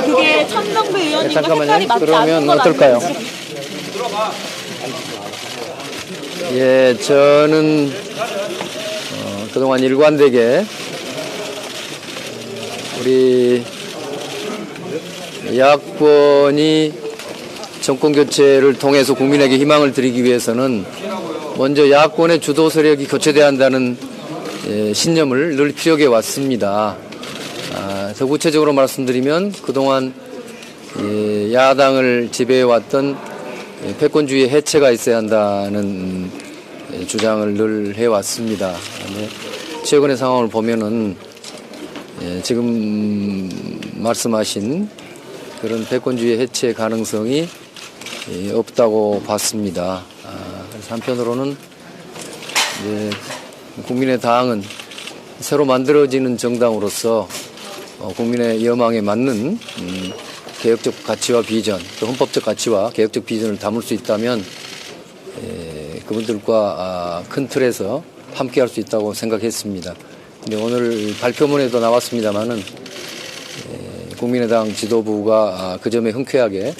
그게 천정배 의원님과 잠깐만요. 색깔이 맞지 그러면 않는 건 어떨까요? 아닌지. 예, 저는 그동안 일관되게 우리 야권이 정권 교체를 통해서 국민에게 희망을 드리기 위해서는 먼저 야권의 주도 세력이 교체돼야 한다는 신념을 늘 피력해 왔습니다. 더 구체적으로 말씀드리면 그동안 야당을 지배해왔던 패권주의 해체가 있어야 한다는 주장을 늘 해왔습니다. 최근의 상황을 보면은 지금 말씀하신 그런 패권주의 해체 가능성이 없다고 봤습니다. 그래서 한편으로는 국민의당은 새로 만들어지는 정당으로서 국민의 여망에 맞는 개혁적 가치와 비전, 또 헌법적 가치와 개혁적 비전을 담을 수 있다면 그분들과 큰 틀에서 함께할 수 있다고 생각했습니다. 근데 오늘 발표문에도 나왔습니다만은 국민의당 지도부가 그 점에 흔쾌하게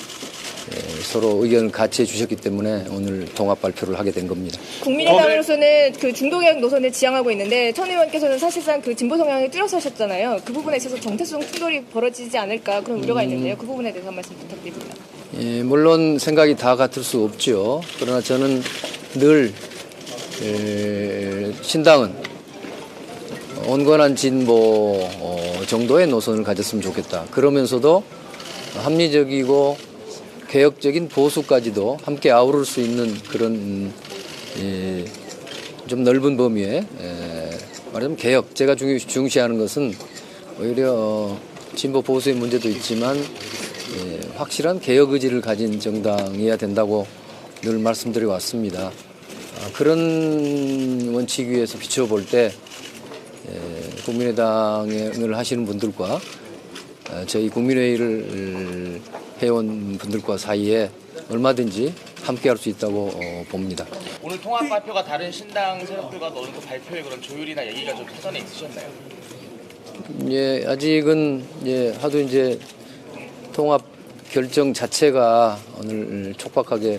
서로 의견을 같이 해주셨기 때문에 오늘 통합 발표를 하게 된 겁니다. 국민의당으로서는 그 중도개혁 노선을 지향하고 있는데 천 의원께서는 사실상 그 진보 성향을 뚜렷하셨잖아요. 그 부분에 있어서 정체성 충돌이 벌어지지 않을까 그런 우려가 있는데요. 그 부분에 대해서 한 말씀 부탁드립니다. 예, 물론 생각이 다 같을 수 없죠. 그러나 저는 늘 신당은 온건한 진보 정도의 노선을 가졌으면 좋겠다. 그러면서도 합리적이고 개혁적인 보수까지도 함께 아우를 수 있는 그런 좀 넓은 범위의 말하자면 개혁. 제가 중시하는 것은 오히려 진보 보수의 문제도 있지만 확실한 개혁 의지를 가진 정당이어야 된다고 늘 말씀드려 왔습니다. 그런 원칙 위에서 비춰볼 때 국민의당을 하시는 분들과 저희 국민회의를 해온 분들과 사이에 얼마든지 함께할 수 있다고 봅니다. 오늘 통합 발표가 다른 신당 세력들과 어느 정도 발표의 그런 조율이나 얘기가 좀 사전에 있으셨나요? 예, 아직은 하도 이제 통합 결정 자체가 오늘 촉박하게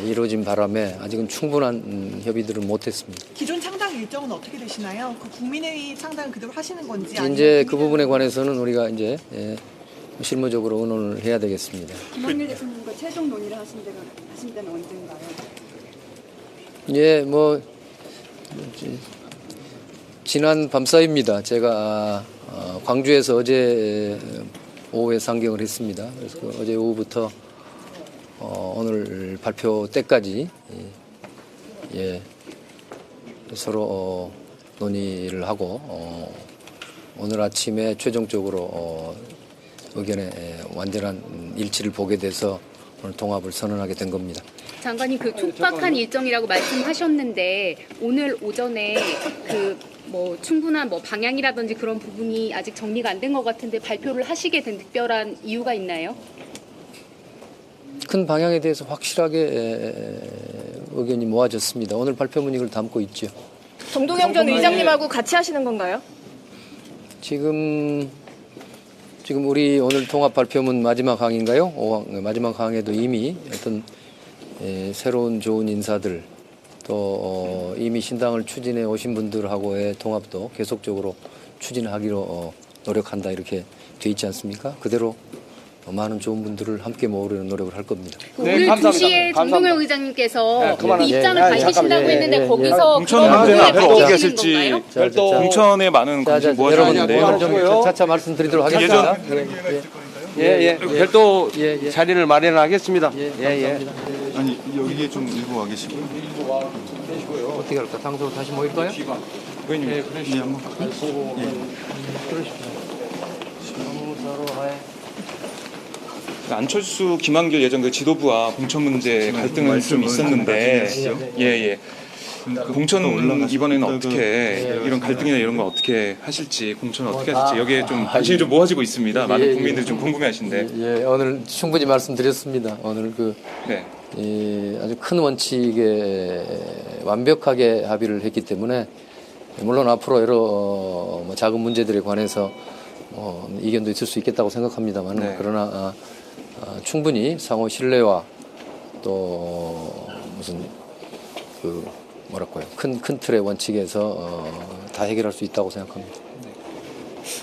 이루어진 바람에 아직은 충분한 협의들을 못했습니다. 기존 창당 일정은 어떻게 되시나요? 그 국민회의 창당 그대로 하시는 건지 이제 그 부분에 관해서는 우리가 이제 실무적으로 의논을 해야 되겠습니다. 김학래 대표님과 최종 논의를 하신 데는 언젠가요? 예, 지난 밤사이입니다. 제가 광주에서 어제 오후에 상경을 했습니다. 그래서 어제 오후부터 오늘 발표 때까지 서로 논의를 하고 오늘 아침에 최종적으로 의견의 완전한 일치를 보게 돼서 오늘 통합을 선언하게 된 겁니다. 장관님, 그 촉박한 일정이라고 말씀하셨는데 오늘 오전에 충분한 방향이라든지 그런 부분이 아직 정리가 안 된 것 같은데 발표를 하시게 된 특별한 이유가 있나요? 큰 방향에 대해서 확실하게 의견이 모아졌습니다. 오늘 발표문이 이걸 담고 있죠. 정동영 전 의장님하고 같이 하시는 건가요? 지금 우리 오늘 통합 발표문 마지막 항인가요? 마지막 항에도 이미 어떤 새로운 좋은 인사들 또 이미 신당을 추진해 오신 분들하고의 통합도 계속적으로 추진하기로 노력한다 이렇게 돼 있지 않습니까? 그대로 많은 좋은 분들을 함께 모으려는 노력을 할 겁니다. 오늘 2시에 정동영 의장님께서 그 입장을 밝히신다고 했는데 거기서 공천 문제는 앞으로 어떻게 하실지 공천에 많은 관심 모아주는데 여러분 좀 차차 말씀드리도록 하겠습니다. 별도 자리를 마련하겠습니다. 아니 여기에 좀 일부 와 계시고요. 어떻게 할까? 당소 다시 모일까요? 의원님, 한번 그러십시오. 안철수, 김한길 예전 그 지도부와 공천 문제 갈등은 좀 있었는데, 공천 이번에는 어떻게 이런 갈등이나 이런 거 어떻게 하실지, 공천 어떻게 하실지 여기에 좀 관심이 좀 모아지고 있습니다. 많은 국민들이 좀 궁금해하신데. 오늘 충분히 말씀드렸습니다. 오늘 아주 큰 원칙에 완벽하게 합의를 했기 때문에 물론 앞으로 여러 작은 문제들에 관해서 이견도 있을 수 있겠다고 생각합니다만 네. 그러나 충분히 상호 신뢰와 또 무슨 그 뭐랄까요 큰 틀의 원칙에서 다 해결할 수 있다고 생각합니다.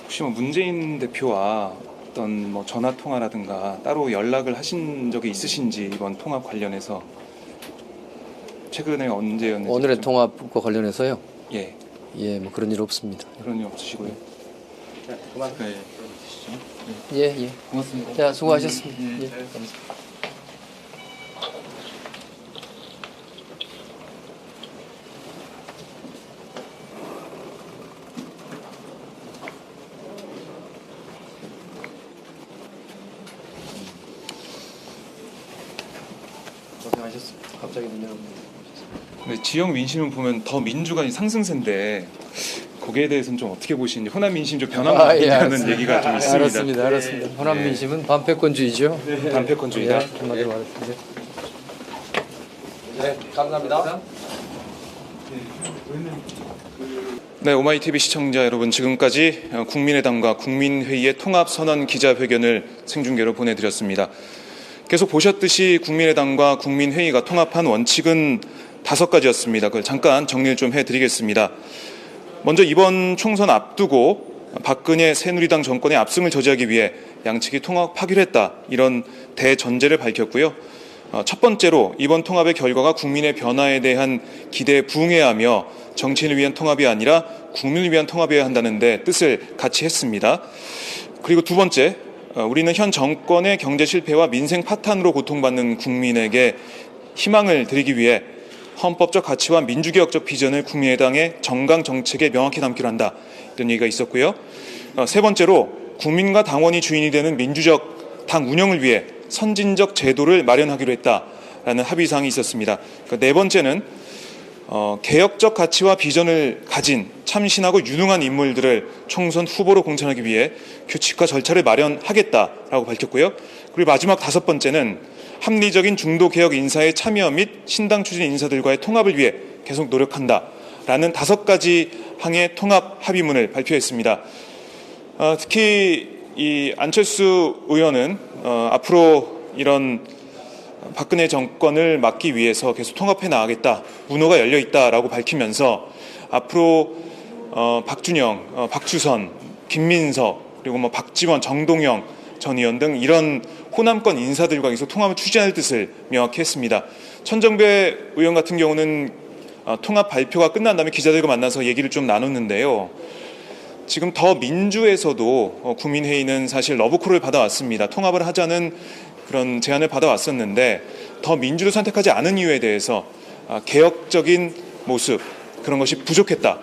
혹시 뭐 문재인 대표와 어떤 뭐 전화 통화라든가 따로 연락을 하신 적이 있으신지 이번 통합 관련해서 최근에 언제였는지 오늘의 좀- 통합과 관련해서요. 예, 뭐 그런 일 없습니다. 그런 일 없으시고요. 네. 예. 고맙습니다. 자, 수고하셨습니다. 예, 감사합니다. 고생하셨습니다. 갑자기 문 열어보니. 네, 지역 민심을 보면 더 민주가 상승세인데 거기에 대해서는 좀 어떻게 보시는지 호남 민심 좀 변화가 있다는 알았습니다. 얘기가 좀 있습니다. 알았습니다. 호남 네. 민심은 반패권주의죠. 반패권주의다. 한마디로 말했습니다. 네, 감사합니다. 네, 오마이TV 시청자 여러분, 지금까지 국민의당과 국민회의의 통합선언 기자회견을 생중계로 보내드렸습니다. 계속 보셨듯이 국민의당과 국민회의가 통합한 원칙은 5가지였습니다. 그걸 잠깐 정리를 좀 해드리겠습니다. 먼저 이번 총선 앞두고 박근혜 새누리당 정권의 압승을 저지하기 위해 양측이 통합하기로 했다, 이런 대전제를 밝혔고요. 첫 번째로 이번 통합의 결과가 국민의 변화에 대한 기대에 부응해야 하며 정치인을 위한 통합이 아니라 국민을 위한 통합이어야 한다는 데 뜻을 같이 했습니다. 그리고 두 번째, 우리는 현 정권의 경제 실패와 민생 파탄으로 고통받는 국민에게 희망을 드리기 위해 헌법적 가치와 민주개혁적 비전을 국민의당의 정강 정책에 명확히 담기로 한다, 이런 얘기가 있었고요. 세 번째로 국민과 당원이 주인이 되는 민주적 당 운영을 위해 선진적 제도를 마련하기로 했다라는 합의사항이 있었습니다. 네 번째는 개혁적 가치와 비전을 가진 참신하고 유능한 인물들을 총선 후보로 공천하기 위해 규칙과 절차를 마련하겠다라고 밝혔고요. 그리고 마지막 5번째는 합리적인 중도개혁 인사의 참여 및 신당 추진 인사들과의 통합을 위해 계속 노력한다라는 5가지 항의 통합 합의문을 발표했습니다. 특히 이 안철수 의원은 앞으로 이런 박근혜 정권을 막기 위해서 계속 통합해 나가겠다, 문호가 열려 있다라고 밝히면서 앞으로 박준영, 박주선, 김민석, 그리고 뭐 박지원, 정동영 전 의원 등 이런 호남권 인사들과 계속 통합을 추진할 뜻을 명확히 했습니다. 천정배 의원 같은 경우는 통합 발표가 끝난 다음에 기자들과 만나서 얘기를 좀 나눴는데요. 지금 더 민주에서도 국민회의는 사실 러브콜을 받아왔습니다. 통합을 하자는 그런 제안을 받아왔었는데 더 민주를 선택하지 않은 이유에 대해서 개혁적인 모습, 그런 것이 부족했다,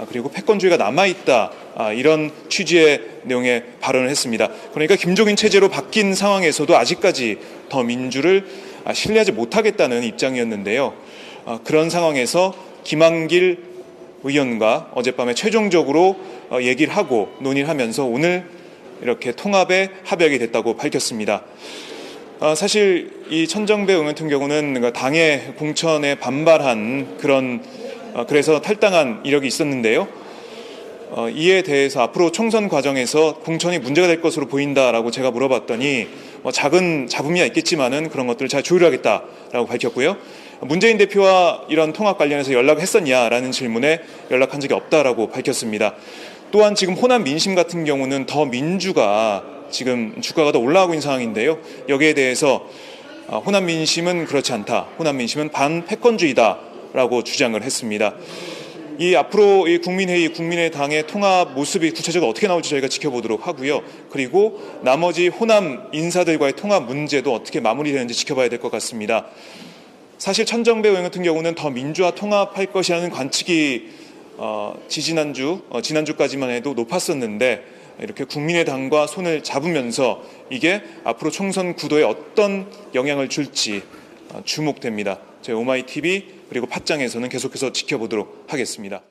그리고 패권주의가 남아있다, 이런 취지의 내용의 발언을 했습니다. 그러니까 김종인 체제로 바뀐 상황에서도 아직까지 더 민주를 신뢰하지 못하겠다는 입장이었는데요. 그런 상황에서 김한길 의원과 어젯밤에 최종적으로 얘기를 하고 논의를 하면서 오늘 이렇게 통합에 합의하게 됐다고 밝혔습니다. 사실 이 천정배 의원 같은 경우는 당의 공천에 반발한 그래서 탈당한 이력이 있었는데요. 이에 대해서 앞으로 총선 과정에서 공천이 문제가 될 것으로 보인다라고 제가 물어봤더니 작은 잡음이야 있겠지만은 그런 것들을 잘 조율하겠다라고 밝혔고요. 문재인 대표와 이런 통합 관련해서 연락을 했었냐라는 질문에 연락한 적이 없다라고 밝혔습니다. 또한 지금 호남 민심 같은 경우는 더 민주가 지금 주가가 더 올라가고 있는 상황인데요. 여기에 대해서 호남 민심은 그렇지 않다, 호남 민심은 반패권주의다라고 주장을 했습니다. 이 앞으로 이 국민회의, 국민의당의 통합 모습이 구체적으로 어떻게 나올지 저희가 지켜보도록 하고요. 그리고 나머지 호남 인사들과의 통합 문제도 어떻게 마무리되는지 지켜봐야 될 것 같습니다. 사실 천정배 의원 같은 경우는 더 민주화 통합할 것이라는 관측이 지난주까지만 해도 높았었는데 이렇게 국민의당과 손을 잡으면서 이게 앞으로 총선 구도에 어떤 영향을 줄지 주목됩니다. 저희 오마이TV 그리고 팟짱에서는 계속해서 지켜보도록 하겠습니다.